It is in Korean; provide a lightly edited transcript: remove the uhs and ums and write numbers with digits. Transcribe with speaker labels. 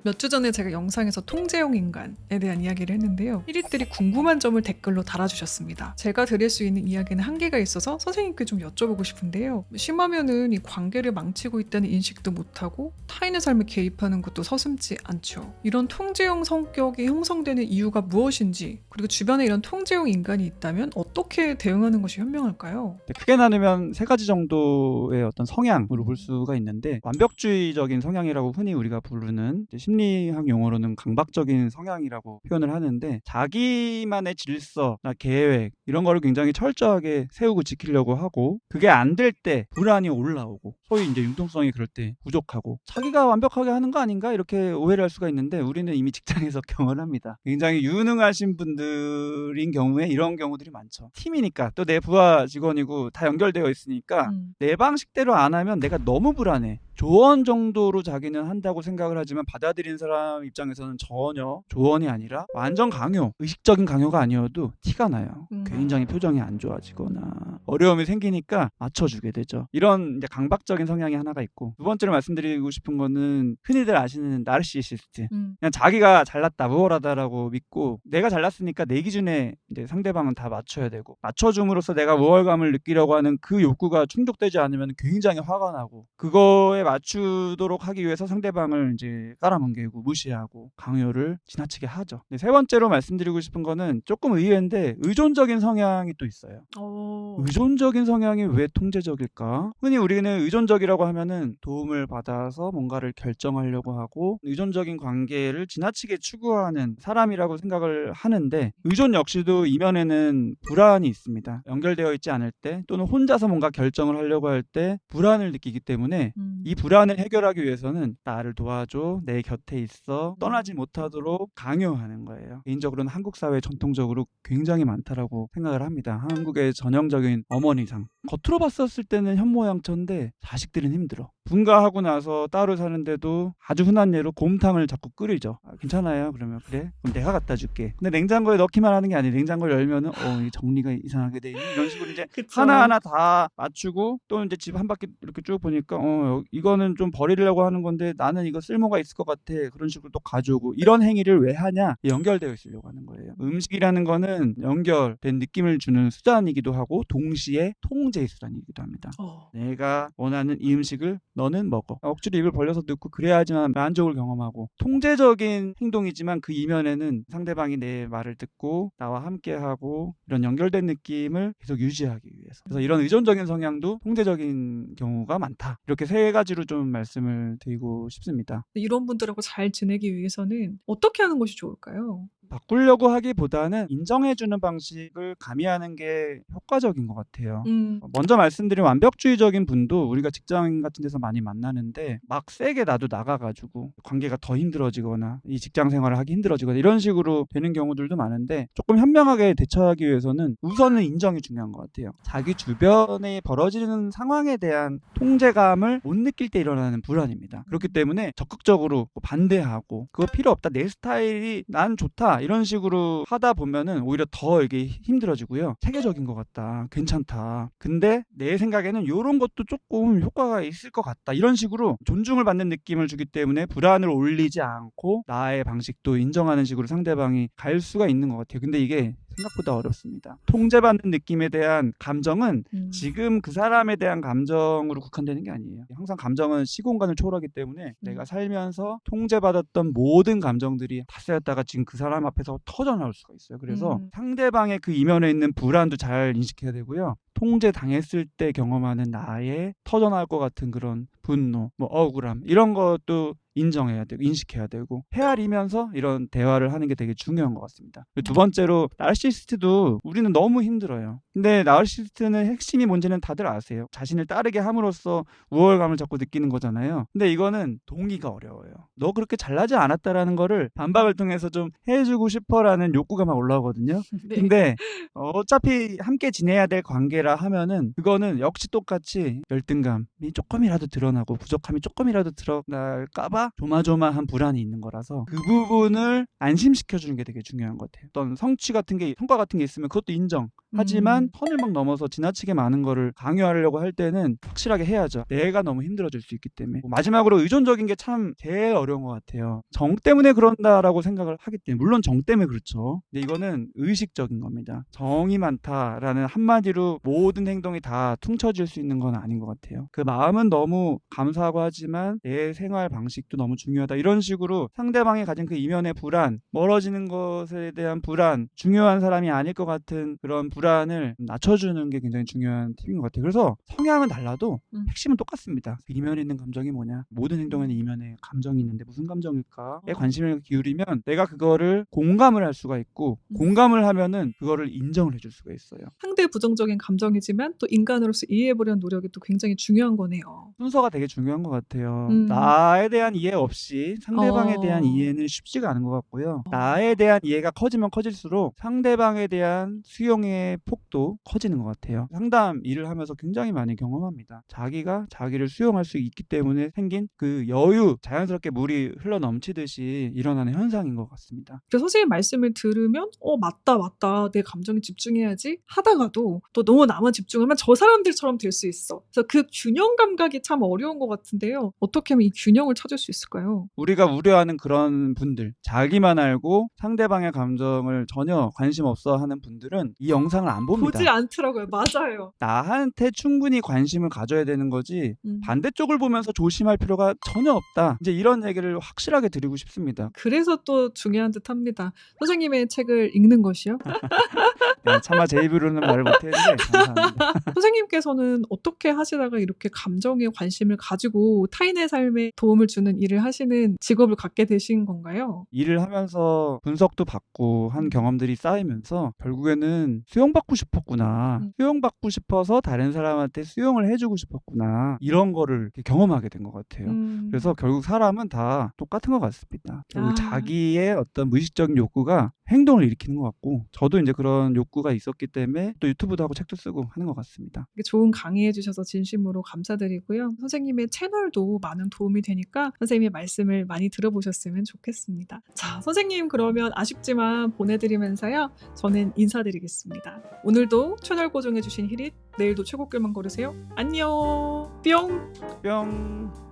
Speaker 1: 몇 주 전에 제가 영상에서 통제형 인간에 대한 이야기를 했는데요. 1위들이 궁금한 점을 댓글로 달아주셨습니다. 제가 드릴 수 있는 이야기는 한계가 있어서 선생님께 좀 여쭤보고 싶은데요. 심하면은 이 관계를 망치고 있다는 인식도 못하고 타인의 삶에 개입하는 것도 서슴지 않죠. 이런 통제형 성격이 형성되는 이유가 무엇인지, 그리고 주변에 이런 통제형 인간이 있다면 어떻게 대응하는 것이 현명할까요?
Speaker 2: 크게 나누면 세 가지 정도의 어떤 성향으로 볼 수가 있는데, 완벽주의적인 성향이라고 흔히 우리가 부르는 심리학 용어로는 강박적인 성향이라고 표현을 하는데, 자기만의 질서나 계획 이런 거를 굉장히 철저하게 세우고 지키려고 하고, 그게 안 될 때 불안이 올라오고, 소위 이제 융통성이 그럴 때 부족하고, 자기가 완벽하게 하는 거 아닌가 이렇게 오해를 할 수가 있는데, 우리는 이미 직장에서 경험을 합니다. 굉장히 유능하신 분들인 경우에 이런 경우들이 많죠. 팀이니까, 또 내 부하 직원이고 다 연결되어 있으니까 내 방식대로 안 하면 내가 너무 불안해. 조언 정도로 자기는 한다고 생각을 하지만 받아들이는 사람 입장에서는 전혀 조언이 아니라 완전 강요, 의식적인 강요가 아니어도 티가 나요. 굉장히 표정이 안 좋아지거나 어려움이 생기니까 맞춰주게 되죠. 이런 이제 강박적인 성향이 하나가 있고, 두 번째로 말씀드리고 싶은 거는 흔히들 아시는 나르시시스트. 그냥 자기가 잘났다, 우월하다라고 믿고, 내가 잘났으니까 내 기준에 이제 상대방은 다 맞춰야 되고, 맞춰줌으로써 내가 우월감을 느끼려고 하는 그 욕구가 충족되지 않으면 굉장히 화가 나고, 그거에 맞추도록 하기 위해서 상대방을 이제 깔아뭉개고 무시하고 강요를 지나치게 하죠. 세 번째로 말씀드리고 싶은 거는 조금 의외인데, 의존적인 성향이 또 있어요. 의존적인 성향이 왜 통제적일까? 흔히 우리는 의존적이라고 하면은 도움을 받아서 뭔가를 결정하려고 하고, 의존적인 관계를 지나치게 추구하는 사람이라고 생각을 하는데, 의존 역시도 이면에는 불안이 있습니다. 연결되어 있지 않을 때, 또는 혼자서 뭔가 결정을 하려고 할 때 불안을 느끼기 때문에, 이 불안을 해결하기 위해서는 나를 도와줘, 내 곁에 있어, 떠나지 못하도록 강요하는 거예요. 개인적으로는 한국 사회 전통적으로 굉장히 많다라고 생각을 합니다. 한국의 전형적인 어머니상, 겉으로 봤었을 때는 현모양처인데 자식들은 힘들어. 분가하고 나서 따로 사는데도 아주 흔한 예로 곰탕을 자꾸 끓이죠. 괜찮아요? 그러면 그래? 그럼 내가 갖다 줄게. 근데 냉장고에 넣기만 하는 게 아니에요. 냉장고를 열면은 이 정리가 이상하게 돼 있니? 이런 식으로 이제
Speaker 1: 그쵸.
Speaker 2: 하나하나 다 맞추고, 또 이제 집 한 바퀴 이렇게 쭉 보니까 이거는 좀 버리려고 하는 건데 나는 이거 쓸모가 있을 것 같아. 그런 식으로 또 가져오고, 이런 행위를 왜 하냐? 연결되어 있으려고 하는 거예요. 음식이라는 거는 연결된 느낌을 주는 수단이기도 하고, 동시에 통제의 수단이기도 합니다. 내가 원하는 이 음식을 너는 먹어. 억지로 입을 벌려서 넣고 그래야지만 만족을 경험하고, 통제적인 행동이지만 그 이면에는 상대방이 내 말을 듣고 나와 함께하고, 이런 연결된 느낌을 계속 유지하기 위해서. 그래서 이런 의존적인 성향도 통제적인 경우가 많다. 이렇게 세 가지로 좀 말씀을 드리고 싶습니다.
Speaker 1: 이런 분들하고 잘 지내기 위해서는 어떻게 하는 것이 좋을까요?
Speaker 2: 바꾸려고 하기보다는 인정해주는 방식을 가미하는 게 효과적인 것 같아요. 먼저 말씀드린 완벽주의적인 분도 우리가 직장 같은 데서 많이 만나는데, 막 세게 나도 나가가지고 관계가 더 힘들어지거나 이 직장 생활을 하기 힘들어지거나 이런 식으로 되는 경우들도 많은데, 조금 현명하게 대처하기 위해서는 우선은 인정이 중요한 것 같아요. 자기 주변에 벌어지는 상황에 대한 통제감을 못 느낄 때 일어나는 불안입니다. 그렇기 때문에 적극적으로 반대하고, 그거 필요 없다, 내 스타일이 난 좋다, 이런 식으로 하다 보면은 오히려 더 이게 힘들어지고요. 체계적인 것 같다, 괜찮다, 근데 내 생각에는 이런 것도 조금 효과가 있을 것 같다, 이런 식으로 존중을 받는 느낌을 주기 때문에 불안을 올리지 않고 나의 방식도 인정하는 식으로 상대방이 갈 수가 있는 것 같아요. 근데 이게 생각보다 어렵습니다. 통제받는 느낌에 대한 감정은 지금 그 사람에 대한 감정으로 국한되는 게 아니에요. 항상 감정은 시공간을 초월하기 때문에 내가 살면서 통제받았던 모든 감정들이 다 쌓였다가 지금 그 사람 앞에서 터져나올 수가 있어요. 그래서 상대방의 그 이면에 있는 불안도 잘 인식해야 되고요. 통제당했을 때 경험하는 나의 터져나올 것 같은 그런 분노, 억울함, 이런 것도 인정해야 되고 인식해야 되고, 헤아리면서 이런 대화를 하는 게 되게 중요한 것 같습니다. 두 번째로, 나르시시스트도 우리는 너무 힘들어요. 근데 나르시시스트는 핵심이 뭔지는 다들 아세요. 자신을 따르게 함으로써 우월감을 자꾸 느끼는 거잖아요. 근데 이거는 동의가 어려워요. 너 그렇게 잘나지 않았다라는 거를 반박을 통해서 좀 해주고 싶어라는 욕구가 막 올라오거든요. 근데 어차피 함께 지내야 될 관계라 하면은, 그거는 역시 똑같이 열등감이 조금이라도 드러나고 부족함이 조금이라도 드러날까봐 살아서 조마조마한 불안이 있는 거라서 그 부분을 안심시켜주는 게 되게 중요한 것 같아요. 어떤 성취 같은 게, 성과 같은 게 있으면 그것도 인정. 하지만 선을 막 넘어서 지나치게 많은 거를 강요하려고 할 때는 확실하게 해야죠. 내가 너무 힘들어질 수 있기 때문에. 마지막으로 의존적인 게 참 제일 어려운 것 같아요. 정 때문에 그런다라고 생각을 하기 때문에, 물론 정 때문에 그렇죠. 근데 이거는 의식적인 겁니다. 정이 많다라는 한마디로 모든 행동이 다 퉁쳐질 수 있는 건 아닌 것 같아요. 그 마음은 너무 감사하고 하지만 내 생활 방식도 너무 중요하다, 이런 식으로 상대방이 가진 그 이면의 불안, 멀어지는 것에 대한 불안, 중요한 사람이 아닐 것 같은 그런 불안을 낮춰주는 게 굉장히 중요한 팁인 것 같아요. 그래서 성향은 달라도 핵심은 똑같습니다. 그 이면에 있는 감정이 뭐냐, 모든 행동에는 이면에 감정이 있는데 무슨 감정일까에 관심을 기울이면 내가 그거를 공감을 할 수가 있고, 공감을 하면은 그거를 인정을 해줄 수가 있어요.
Speaker 1: 상대 부정적인 감정이지만 또 인간으로서 이해해보려는 노력이 또 굉장히 중요한 거네요.
Speaker 2: 순서가 되게 중요한 것 같아요.
Speaker 1: 음.
Speaker 2: 나에 대한 이해 없이 상대방에 대한 이해는 쉽지가 않은 것 같고요. 나에 대한 이해가 커지면 커질수록 상대방에 대한 수용의 폭도 커지는 것 같아요. 상담 일을 하면서 굉장히 많이 경험합니다. 자기가 자기를 수용할 수 있기 때문에 생긴 그 여유, 자연스럽게 물이 흘러 넘치듯이 일어나는 현상인 것 같습니다.
Speaker 1: 그래서 선생님 말씀을 들으면 맞다 내 감정에 집중해야지 하다가도 또 너무 나만 집중하면 저 사람들처럼 될 수 있어. 그래서 그 균형 감각이 참 어려운 것 같은데요. 어떻게 하면 이 균형을 찾을 수 있을까요?
Speaker 2: 우리가 우려하는 그런 분들, 자기만 알고 상대방의 감정을 전혀 관심 없어 하는 분들은 이 영상을 안 봅니다.
Speaker 1: 보지 않더라고요. 맞아요.
Speaker 2: 나한테 충분히 관심을 가져야 되는 거지 반대쪽을 보면서 조심할 필요가 전혀 없다, 이제 이런 얘기를 확실하게 드리고 싶습니다.
Speaker 1: 그래서 또 중요한 듯 합니다. 선생님의 책을 읽는 것이요.
Speaker 2: 차마 제 입으로는 말을 못했는데 감사합니다.
Speaker 1: 선생님께서는 어떻게 하시다가 이렇게 감정에 관심을 가지고 타인의 삶에 도움을 주는 일을 하시는 직업을 갖게 되신 건가요?
Speaker 2: 일을 하면서 분석도 받고 한 경험들이 쌓이면서 결국에는 수용받고 싶었구나, 수용받고 싶어서 다른 사람한테 수용을 해주고 싶었구나, 이런 거를 이렇게 경험하게 된 것 같아요. 그래서 결국 사람은 다 똑같은 것 같습니다. 결국 자기의 어떤 무의식적인 욕구가 행동을 일으키는 것 같고, 저도 이제 그런 욕구가 있었기 때문에 또 유튜브도 하고 책도 쓰고 하는 것 같습니다.
Speaker 1: 좋은 강의해 주셔서 진심으로 감사드리고요. 선생님의 채널도 많은 도움이 되니까 선생님의 말씀을 많이 들어보셨으면 좋겠습니다. 자, 선생님 그러면 아쉽지만 보내드리면서요. 저는 인사드리겠습니다. 오늘도 채널 고정해 주신 히릿, 내일도 최고글만 걸으세요. 안녕. 뿅.
Speaker 2: 뿅.